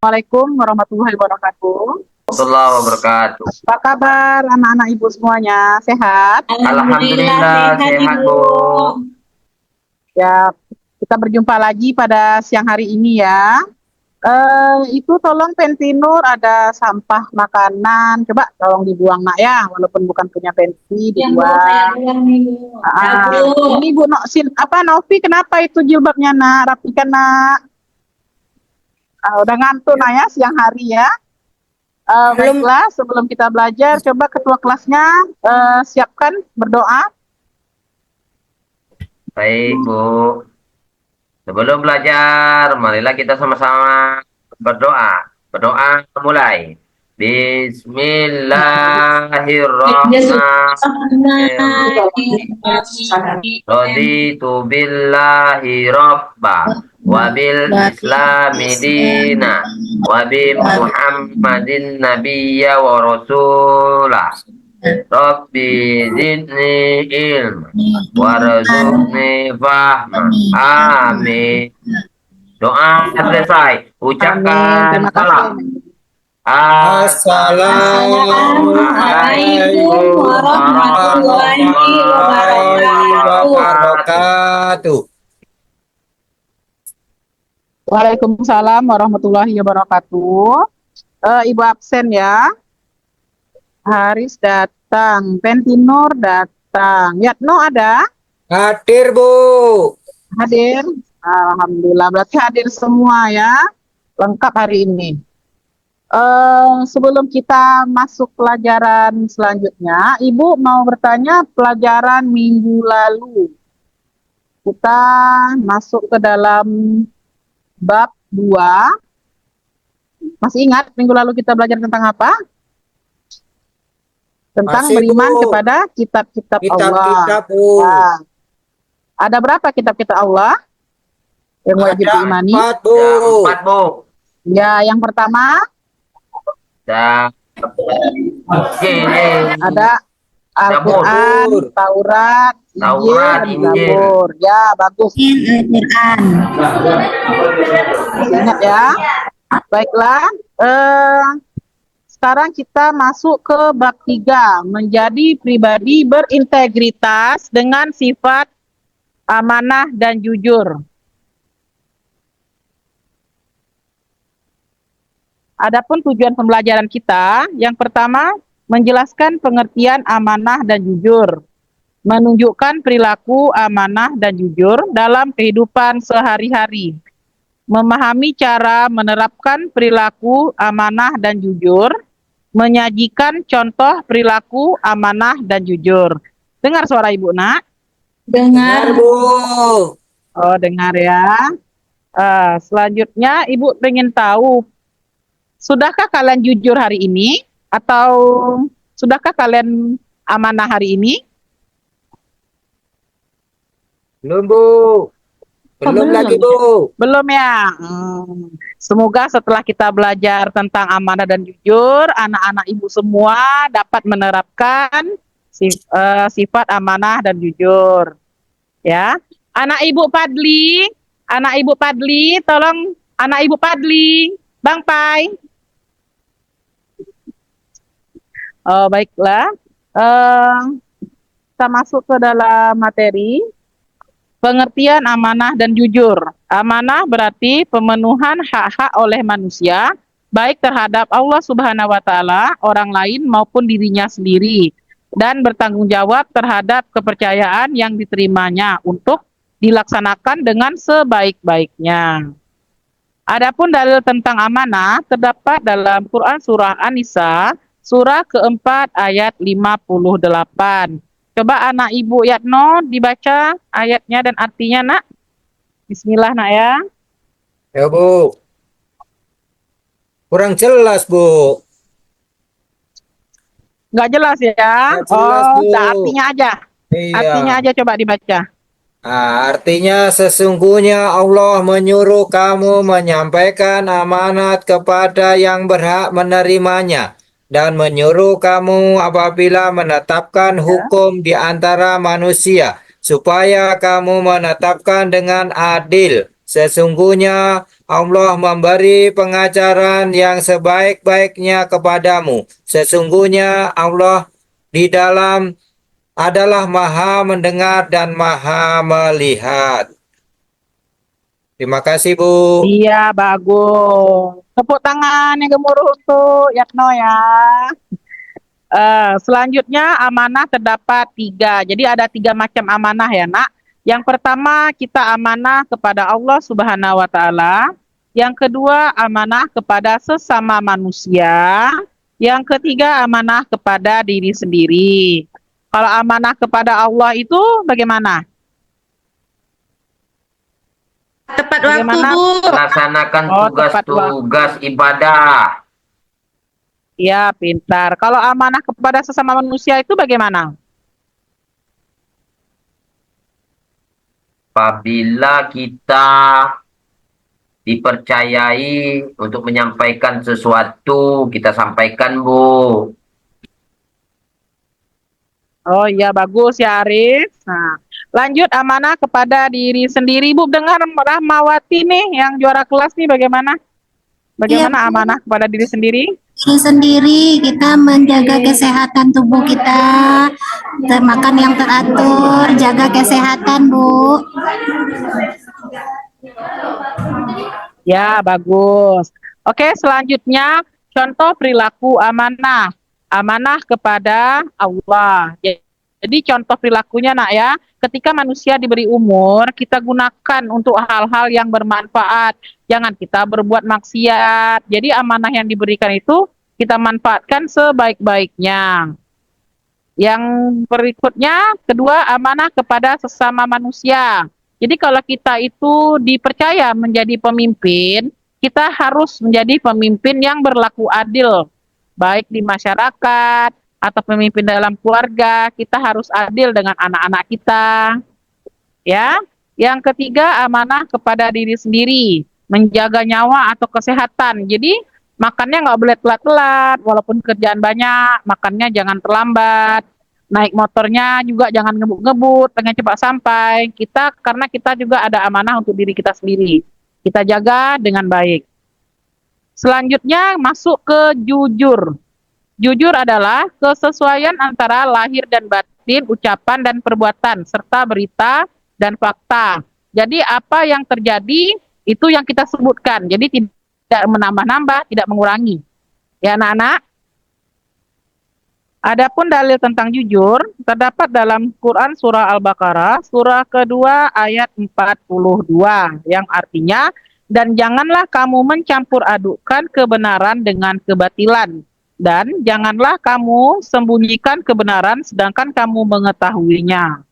Assalamualaikum warahmatullahi wabarakatuh. Warahmatullahi wabarakatuh. Apa kabar anak-anak ibu semuanya? Sehat? Alhamdulillah Alhamdulillah sehat sehat, Ibu. Bu. Ya, kita berjumpa lagi pada siang hari ini ya. Itu tolong pentinur ada sampah makanan, coba tolong dibuang nak ya, walaupun bukan punya pensi Yang Bu, saya dibuang. dengar nih Bu. Ya Bu. Ini Bu Novi, kenapa itu jilbabnya nak? Rapikan nak. Udah ngantuk nak ya siang hari ya. Belum. Baiklah, sebelum kita belajar, coba ketua kelasnya siapkan berdoa. Baik, Bu. Sebelum belajar, marilah kita sama-sama berdoa. Berdoa mulai. Bismillahirrahmanirrahim. Raditu billahi rabba wa bil islami dina wa bi muhammadin nabiyya wa rasulah. Rabbi zidni ilma warzuqni fahma. Amin. Doa selesai. Amin. Ucapkan Terima salam. kasih. Assalamualaikum warahmatullahi wabarakatuh. Waalaikumsalam warahmatullahi wabarakatuh. Ibu absen ya. Haris datang, Pentinur datang. Yatno ada? Hadir, Bu. Hadir? Alhamdulillah, berarti hadir semua ya. Lengkap hari ini. Sebelum kita masuk pelajaran selanjutnya, Ibu mau bertanya pelajaran minggu lalu. Kita masuk ke dalam bab 2. Masih ingat minggu lalu kita belajar tentang apa? Tentang Masih, beriman Bu. kepada kitab-kitab Allah. Kitab-kitab, Bu. Nah, ada berapa kitab-kitab Allah yang wajib Ada diimani? 4, Bu. Ya, 4, Bu. Ya, yang pertama Dan ini ada Al-Quran, Zabur. Taurat, Taurat, Injil, Injil. Zabur. Ya, bagus. Al-Quran. Masih ingat ya? Baiklah. Sekarang kita masuk ke bab 3, menjadi pribadi berintegritas dengan sifat amanah dan jujur. Adapun tujuan pembelajaran kita, yang pertama, menjelaskan pengertian amanah dan jujur, menunjukkan perilaku amanah dan jujur dalam kehidupan sehari-hari, memahami cara menerapkan perilaku amanah dan jujur, menyajikan contoh perilaku amanah dan jujur. Dengar suara Ibu, nak? Dengar. Bu. Oh, dengar ya. Selanjutnya, Ibu pengen tahu, sudahkah kalian jujur hari ini? Atau sudahkah kalian amanah hari ini? Belum, Bu. Belum Belum. lagi, Bu. Belum ya? Semoga setelah kita belajar tentang amanah dan jujur, anak-anak Ibu semua dapat menerapkan sifat amanah dan jujur. Ya. Anak Ibu Padli, tolong anak Ibu Padli, Bang Pai. Oh, baiklah. Kita masuk ke dalam materi. Pengertian amanah dan jujur. Amanah berarti pemenuhan hak-hak oleh manusia, baik terhadap Allah Subhanahu wa Ta'ala, orang lain maupun dirinya sendiri, dan bertanggung jawab terhadap kepercayaan yang diterimanya untuk dilaksanakan dengan sebaik-baiknya. Adapun dalil tentang amanah terdapat dalam Quran Surah An-Nisa, surah keempat ayat 58. Coba anak Ibu Yatno dibaca ayatnya dan artinya, nak. Bismillah, nak ya. Ya, Bu. Kurang jelas, Bu. Nggak jelas ya? Nggak jelas, Bu. Artinya aja. Iya. Artinya aja coba dibaca. Artinya sesungguhnya Allah menyuruh kamu menyampaikan amanat kepada yang berhak menerimanya dan menyuruh kamu apabila menetapkan hukum di antara manusia supaya kamu menetapkan dengan adil. Sesungguhnya Allah memberi pengajaran yang sebaik-baiknya kepadamu. Sesungguhnya Allah di dalam adalah Maha mendengar dan Maha melihat. Terima kasih, Bu. Iya, bagus. Tepuk tangan yang gemuruh untuk Yatno ya. Selanjutnya amanah terdapat 3. Jadi ada 3 macam amanah ya nak. Yang pertama kita amanah kepada Allah Subhanahu Wa Taala. Yang kedua amanah kepada sesama manusia. Yang ketiga amanah kepada diri sendiri. Kalau amanah kepada Allah itu bagaimana? Tepat waktu, Bagaimana? Bu. Laksanakan Oh, tepat tugas-tugas ibadah. Ya, pintar. Kalau amanah kepada sesama manusia itu bagaimana? Apabila kita dipercayai untuk menyampaikan sesuatu, kita sampaikan, Bu. Oh iya, bagus ya Arif. Nah, lanjut amanah kepada diri sendiri. Bu, dengar Rahmawati nih yang juara kelas nih bagaimana? Bagaimana Iya, Bu. amanah kepada diri sendiri? Diri sendiri, kita menjaga kesehatan tubuh kita, makan yang teratur, jaga kesehatan, Bu. Ya, bagus. Oke, selanjutnya contoh perilaku amanah. Amanah kepada Allah. Jadi contoh perilakunya nak ya, ketika manusia diberi umur, kita gunakan untuk hal-hal yang bermanfaat. Jangan kita berbuat maksiat. Jadi amanah yang diberikan itu kita manfaatkan sebaik-baiknya. Yang berikutnya, kedua, amanah kepada sesama manusia. Jadi kalau kita itu dipercaya menjadi pemimpin, kita harus menjadi pemimpin yang berlaku adil, baik di masyarakat atau pemimpin dalam keluarga. Kita harus adil dengan anak-anak kita. Ya. Yang ketiga, amanah kepada diri sendiri, menjaga nyawa atau kesehatan. Jadi makannya nggak boleh telat-telat, walaupun kerjaan banyak, makannya jangan terlambat. Naik motornya juga jangan ngebut-ngebut, pengen cepat sampai. Karena kita juga ada amanah untuk diri kita sendiri. Kita jaga dengan baik. Selanjutnya masuk ke jujur. Jujur adalah kesesuaian antara lahir dan batin, ucapan dan perbuatan, serta berita dan fakta. Jadi apa yang terjadi itu yang kita sebutkan. Jadi tidak menambah-nambah, tidak mengurangi. Ya anak-anak. Adapun dalil tentang jujur terdapat dalam Quran surah Al-Baqarah surah kedua ayat 42 yang artinya dan janganlah kamu mencampur adukkan kebenaran dengan kebatilan dan janganlah kamu sembunyikan kebenaran sedangkan kamu mengetahuinya.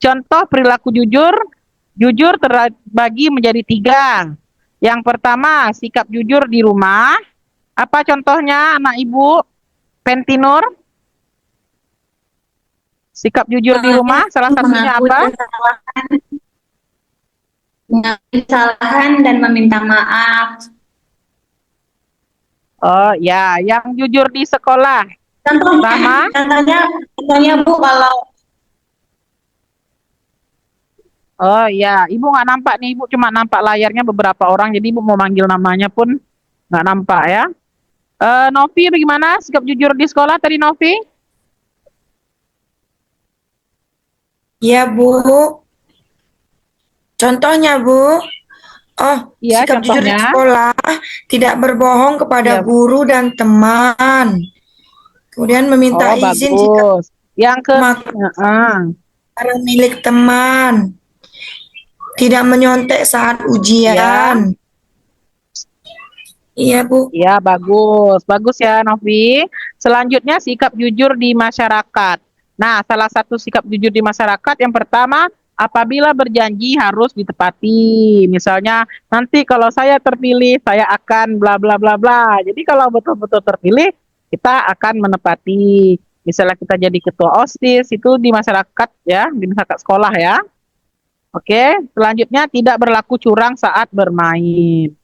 Contoh perilaku jujur terbagi menjadi 3. Yang pertama, sikap jujur di rumah. Apa contohnya anak ibu? Pentinur? Sikap jujur di rumah, salah satunya apa? Mengakui kesalahan dan meminta maaf. Oh ya, yang jujur di sekolah. Sama? Contohnya Bu, kalau Oh ya, ibu nggak nampak nih, ibu cuma nampak layarnya beberapa orang, jadi ibu mau manggil namanya pun nggak nampak ya. Novi bagaimana sikap jujur di sekolah tadi Novi? Ya, Bu. Contohnya, Bu. Oh, Iya, sikap jujur di contohnya. sekolah, tidak berbohong kepada Iya. guru dan teman. Kemudian meminta Oh, izin jika bagus. Yang ke barang milik teman. Tidak menyontek saat ujian. Iya, Bu. Ya, bagus. Bagus ya, Novi. Selanjutnya, sikap jujur di masyarakat. Nah, salah satu sikap jujur di masyarakat yang pertama, apabila berjanji harus ditepati. Misalnya, nanti kalau saya terpilih, saya akan bla bla bla bla. Jadi kalau betul-betul terpilih, kita akan menepati. Misalnya kita jadi ketua OSIS, itu di masyarakat ya, di masyarakat sekolah ya. Oke, selanjutnya tidak berlaku curang saat bermain.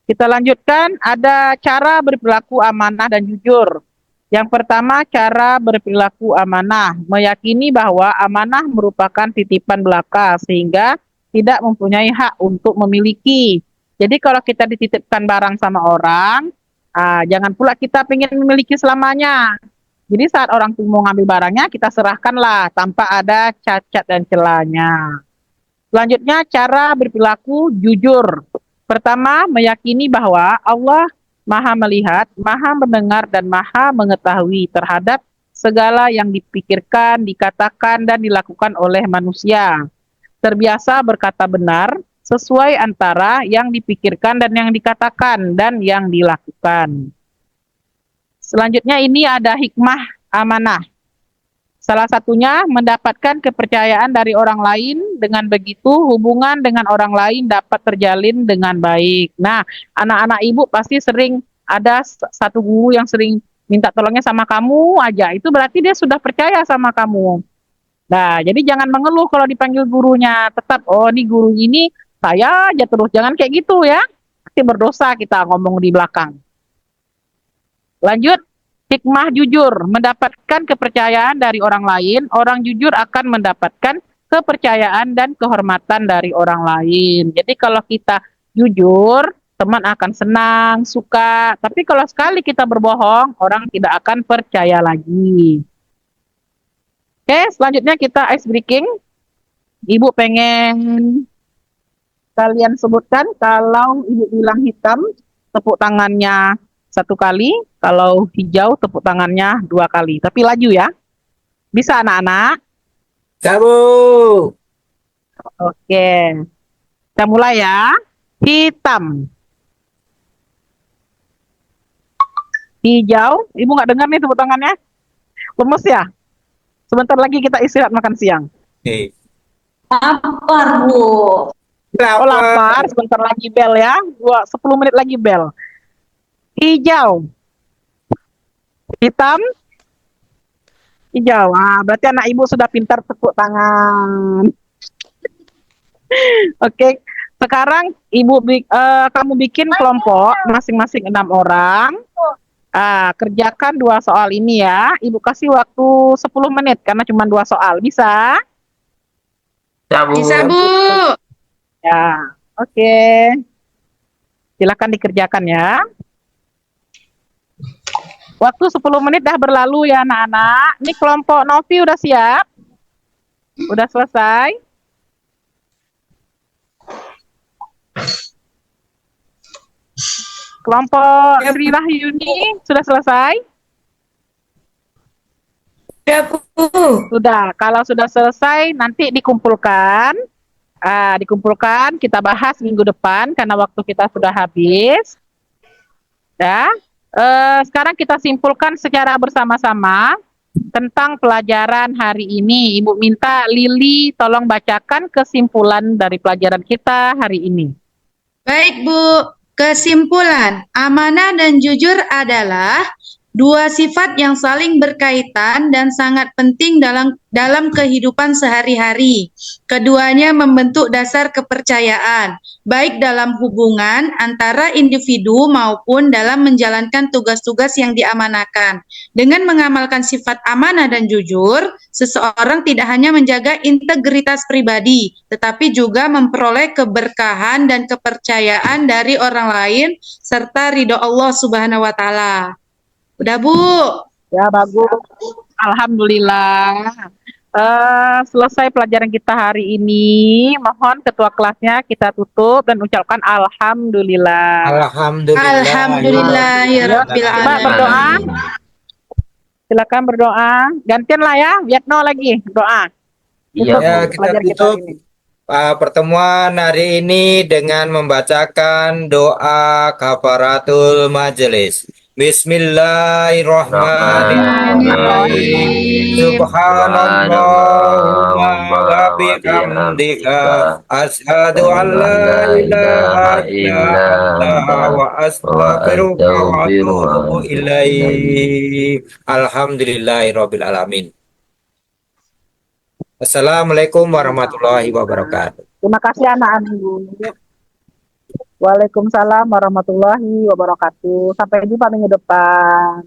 Kita lanjutkan, ada cara berperilaku amanah dan jujur. Yang pertama, cara berperilaku amanah. Meyakini bahwa amanah merupakan titipan belaka, sehingga tidak mempunyai hak untuk memiliki. Jadi kalau kita dititipkan barang sama orang, jangan pula kita pengen memiliki selamanya. Jadi saat orang tuh mau ngambil barangnya, kita serahkanlah tanpa ada cacat dan celahnya. Selanjutnya, cara berperilaku jujur. Pertama, meyakini bahwa Allah Maha melihat, Maha mendengar, dan Maha mengetahui terhadap segala yang dipikirkan, dikatakan, dan dilakukan oleh manusia. Terbiasa berkata benar sesuai antara yang dipikirkan dan yang dikatakan dan yang dilakukan. Selanjutnya ini ada hikmah amanah. Salah satunya mendapatkan kepercayaan dari orang lain, dengan begitu hubungan dengan orang lain dapat terjalin dengan baik. Nah, anak-anak ibu pasti sering ada satu guru yang sering minta tolongnya sama kamu aja. Itu berarti dia sudah percaya sama kamu. Nah, jadi jangan mengeluh kalau dipanggil gurunya. Tetap, oh ini guru ini saya aja terus. Jangan kayak gitu ya. Pasti berdosa kita ngomong di belakang. Lanjut. Hikmah jujur, mendapatkan kepercayaan dari orang lain, orang jujur akan mendapatkan kepercayaan dan kehormatan dari orang lain. Jadi kalau kita jujur, teman akan senang, suka. Tapi kalau sekali kita berbohong, orang tidak akan percaya lagi. Oke, selanjutnya kita ice breaking. Ibu pengen kalian sebutkan kalau ibu bilang hitam, tepuk tangannya 1 kali, kalau hijau tepuk tangannya 2 kali. Tapi laju ya. Bisa anak-anak? Sabu. Oke. Kita mulai ya. Hitam. Hijau. Ibu nggak dengar nih tepuk tangannya? Lemes ya? Sebentar lagi kita istirahat makan siang. Lapar, Bu. Oh lapar, sebentar lagi bel ya. 10 menit lagi bel. Hijau. Hitam. Hijau. Berarti anak ibu sudah pintar tepuk tangan. Oke. Sekarang kamu bikin kelompok masing-masing 6 orang. Kerjakan 2 soal ini ya. Ibu kasih waktu 10 menit karena cuma 2 soal. Bisa? Bisa, Bu. Ya. Oke. Silakan dikerjakan ya. Waktu 10 menit dah berlalu ya anak-anak. Ini kelompok Novi udah siap? Udah selesai? Kelompok Sri Rahyuni sudah selesai? Ya, Bu. Sudah. Kalau sudah selesai nanti dikumpulkan. Dikumpulkan kita bahas minggu depan karena waktu kita sudah habis. Ya. Sekarang kita simpulkan secara bersama-sama tentang pelajaran hari ini. Ibu minta Lili tolong bacakan kesimpulan dari pelajaran kita hari ini. Baik, Bu. Kesimpulan, amanah dan jujur adalah 2 sifat yang saling berkaitan dan sangat penting dalam kehidupan sehari-hari. Keduanya membentuk dasar kepercayaan, baik dalam hubungan antara individu maupun dalam menjalankan tugas-tugas yang diamanahkan. Dengan mengamalkan sifat amanah dan jujur, seseorang tidak hanya menjaga integritas pribadi, tetapi juga memperoleh keberkahan dan kepercayaan dari orang lain serta ridho Allah Subhanahu wa Ta'ala. Udah, Bu. Ya, bagus. Alhamdulillah. Selesai pelajaran kita hari ini. Mohon ketua kelasnya kita tutup dan ucapkan Alhamdulillah. Alhamdulillah. Alhamdulillahirabbil Pak berdoa. Silakan berdoa. Gantian lah ya. Vietno lagi doa. Iya, Tutup Ya, Bu. kita pelajaran kita tutup hari ini. pertemuan hari ini dengan membacakan doa kafaratul majelis. Bismillahirrahmanirrahim. Subhanallahumma wa bihamdika asyhadu an la ilaha illa anta wa astaghfiruka wa atubu ilaik. Alhamdulillahirabbil alamin. Assalamualaikum warahmatullahi wabarakatuh. Terima kasih anak-anak ibu. Waalaikumsalam warahmatullahi wabarakatuh. Sampai jumpa minggu depan.